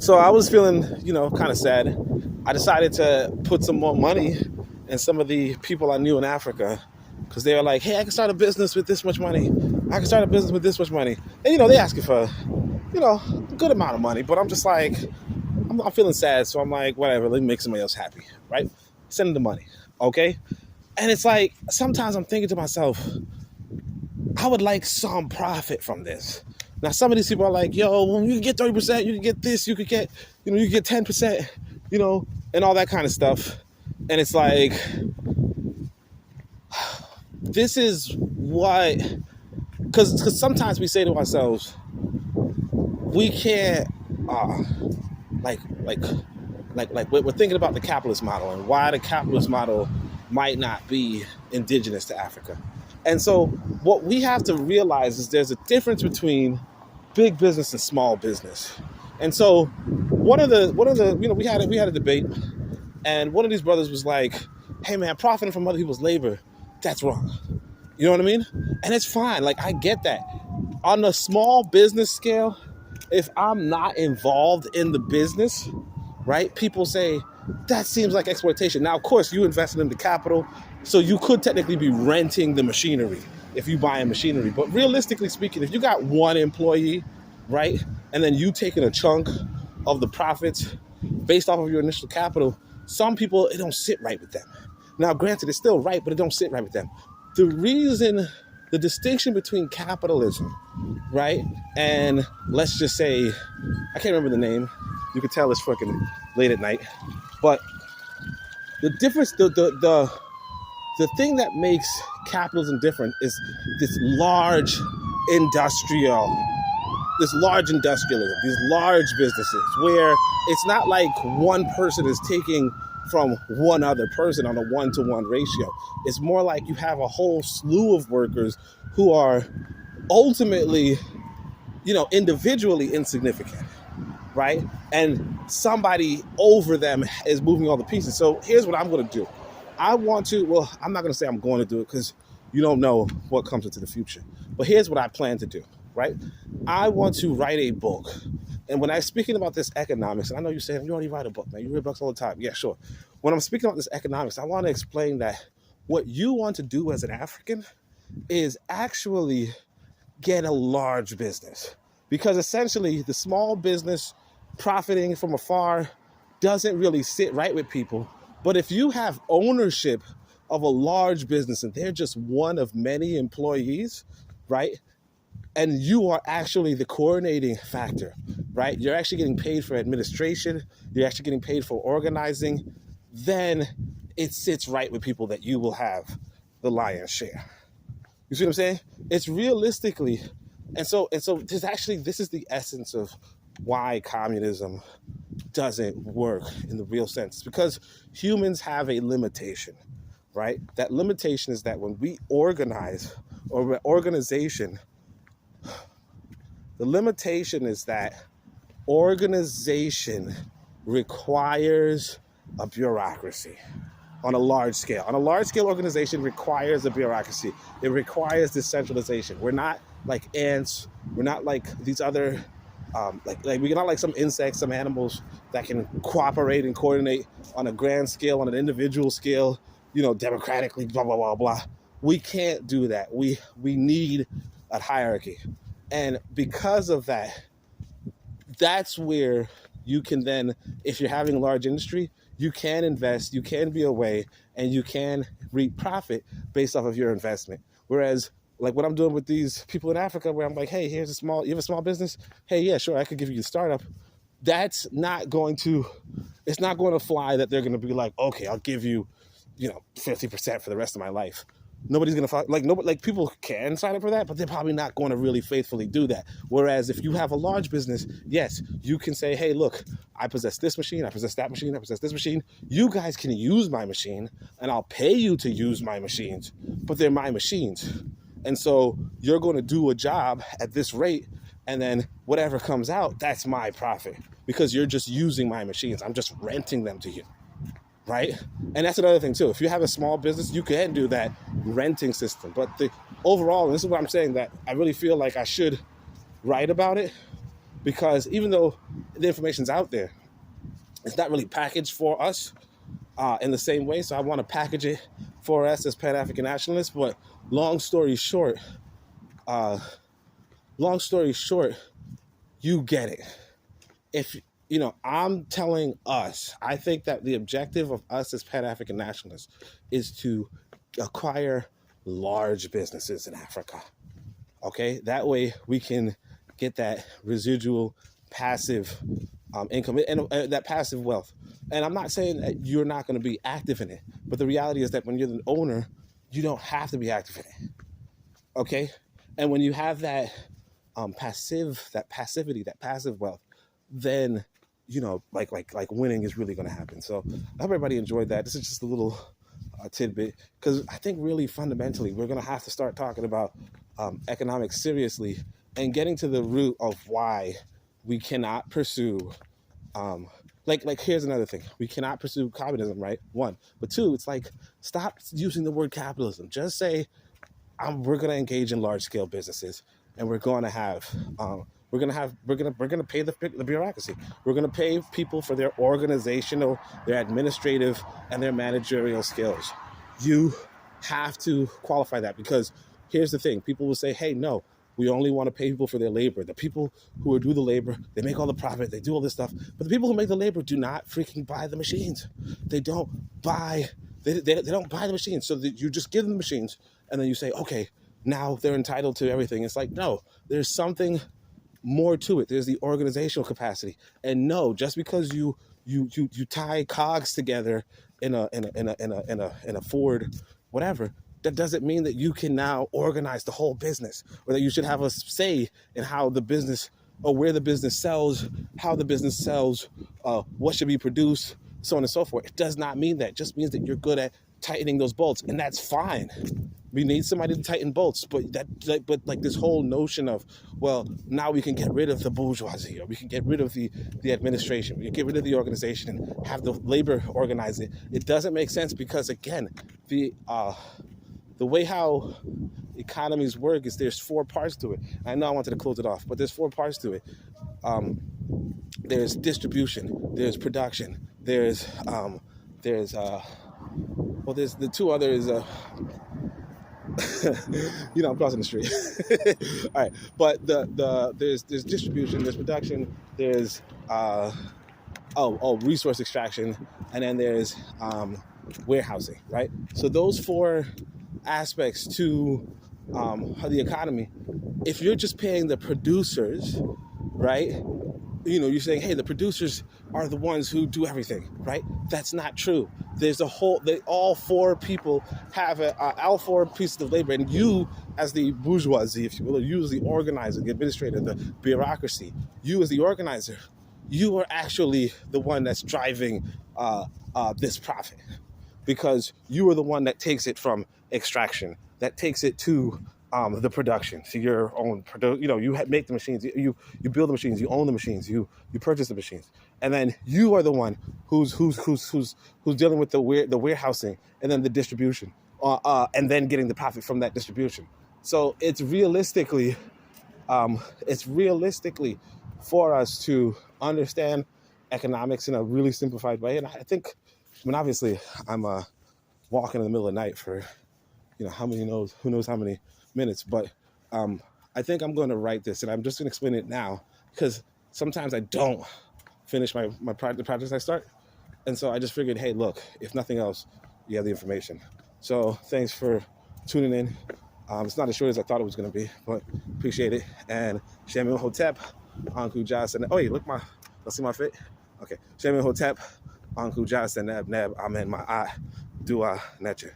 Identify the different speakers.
Speaker 1: So I was feeling, kind of sad. I decided to put some more money in some of the people I knew in Africa because they were like, hey, I can start a business with this much money. I can start a business with this much money. And, they ask you for, a good amount of money. But I'm just like, I'm feeling sad. So I'm like, whatever, let me make somebody else happy, right? Send them the money, okay? And it's like, sometimes I'm thinking to myself, I would like some profit from this. Now, some of these people are like, yo, well, you can get 30%, you can get this, you could get, you can get 10%, and all that kind of stuff. And it's like, this is what, because sometimes we say to ourselves, we can't, like we're thinking about the capitalist model and why the capitalist model might not be indigenous to Africa. And so what we have to realize is there's a difference between big business and small business. And so one of the we had a debate, and one of these brothers was like, hey man, profiting from other people's labor, that's wrong. You know what I mean? And it's fine. Like, I get that. On the small business scale, if I'm not involved in the business, right, people say, that seems like exploitation. Now, of course, you invested in the capital, so you could technically be renting the machinery if you buy machinery. But realistically speaking, if you got one employee, right, and then you taking a chunk of the profits based off of your initial capital, some people, it don't sit right with them. Now, granted, it's still right, but it don't sit right with them. The distinction between capitalism, right, and let's just say, I can't remember the name. You can tell it's fucking late at night. But the difference, the thing that makes capitalism different is this large industrialism, these large businesses where it's not like one person is taking from one other person on a one-to-one ratio. It's more like you have a whole slew of workers who are ultimately, individually insignificant, right? And somebody over them is moving all the pieces. So here's what I'm going to do. I'm not going to say I'm going to do it because you don't know what comes into the future. But here's what I plan to do, right? I want to write a book. And when I'm speaking about this economics, and I know you're saying, you already write a book, man. You read books all the time. Yeah, sure. When I'm speaking about this economics, I want to explain that what you want to do as an African is actually get a large business. Because essentially, the small business profiting from afar doesn't really sit right with people. But if you have ownership of a large business and they're just one of many employees, right? And you are actually the coordinating factor, right? You're actually getting paid for administration. You're actually getting paid for organizing. Then it sits right with people that you will have the lion's share. You see what I'm saying? It's realistically, and so this is the essence of why communism doesn't work in the real sense. It's because humans have a limitation, right? That limitation is that when we organize, or organization, the limitation is that organization requires a bureaucracy on a large scale. On a large scale, organization requires a bureaucracy. It requires decentralization. We're not like ants. We're not like these other, we're not like some insects, some animals that can cooperate and coordinate on a grand scale, on an individual scale, democratically, blah, blah, blah, blah. We can't do that. We need a hierarchy. And because of that, that's where you can then, if you're having a large industry, you can invest, you can be away, and you can reap profit based off of your investment. Whereas, like what I'm doing with these people in Africa, where I'm like, hey, you have a small business? Hey, yeah, sure, I could give you a startup. It's not going to fly that they're going to be like, okay, I'll give you, 50% for the rest of my life. Nobody's going to people can sign up for that, but they're probably not going to really faithfully do that. Whereas if you have a large business, yes, you can say, hey, look, I possess this machine, I possess that machine, I possess this machine. You guys can use my machine and I'll pay you to use my machines, but they're my machines. And so you're going to do a job at this rate, and then whatever comes out, that's my profit because you're just using my machines. I'm just renting them to you. Right? And that's another thing too. If you have a small business, you can do that renting system. But the overall, and this is what I'm saying, that I really feel like I should write about it, because even though the information's out there, it's not really packaged for us in the same way. So I want to package it for us as Pan-African nationalists. But long story short, uh, long story short, you get it. If I'm telling us, I think that the objective of us as Pan-African nationalists is to acquire large businesses in Africa. Okay, that way we can get that residual passive income and that passive wealth. And I'm not saying that you're not going to be active in it, but the reality is that when you're the owner, you don't have to be active in it. Okay, and when you have that passivity, that passive wealth, then like winning is really going to happen. So I hope everybody enjoyed that. This is just a little tidbit, because I think really fundamentally we're going to have to start talking about economics seriously and getting to the root of why we cannot pursue like here's another thing. We cannot pursue communism, right? One. But two, it's like, stop using the word capitalism. Just say we're going to engage in large scale businesses, and we're going to have we're going to pay the bureaucracy. We're going to pay people for their organizational, their administrative, and their managerial skills. You have to qualify that, because here's the thing. People will say, hey, no, we only want to pay people for their labor. The people who do the labor, they make all the profit, they do all this stuff. But the people who make the labor do not freaking buy the machines. They don't buy they don't buy the machines. So that you just give them the machines, and then you say, okay, now they're entitled to everything. It's like, no, there's something more to it. There's the organizational capacity. And no, just because you tie cogs together in a Ford, whatever, that doesn't mean that you can now organize the whole business, or that you should have a say in how the business, or where the business sells, how the business sells, what should be produced, so on and so forth. It does not mean that. It just means that you're good at tightening those bolts, and that's fine. We need somebody to tighten bolts, but this whole notion of, well, now we can get rid of the bourgeoisie, or we can get rid of the administration, we can get rid of the organization and have the labor organize it. It doesn't make sense, because again, the way how economies work is there's four parts to it. I know I wanted to close it off, but there's four parts to it. There's distribution, there's production, there's the two others. I'm crossing the street. All right, but there's distribution, there's production, there's resource extraction, and then there's warehousing, right? So those four aspects to the economy. If you're just paying the producers, right? You're saying, hey, the producers are the ones who do everything, right? That's not true. There's all four people have all four pieces of labor, and you, as the bourgeoisie, if you will, or you as the organizer, the administrator, the bureaucracy, you as the organizer, you are actually the one that's driving this profit, because you are the one that takes it from extraction, that takes it to the production, to your own you make the machines, you build the machines, you own the machines, you purchase the machines, and then you are the one who's dealing with the warehousing, and then the distribution, and then getting the profit from that distribution. So it's realistically for us to understand economics in a really simplified way. And I think, obviously I'm walking in the middle of the night for who knows how many minutes, but I think I'm going to write this, and I'm just going to explain it now, because sometimes I don't finish the projects I start, and so I just figured, hey, look, if nothing else, you have the information. So thanks for tuning in. It's not as short as I thought it was going to be, but appreciate it. And Shamil Hotep, Anku Johnson. Oh, hey, let's see my fit. Okay, Shamil Hotep, Anku Johnson, Neb, Amen, Ma'at, Dua, Netcher.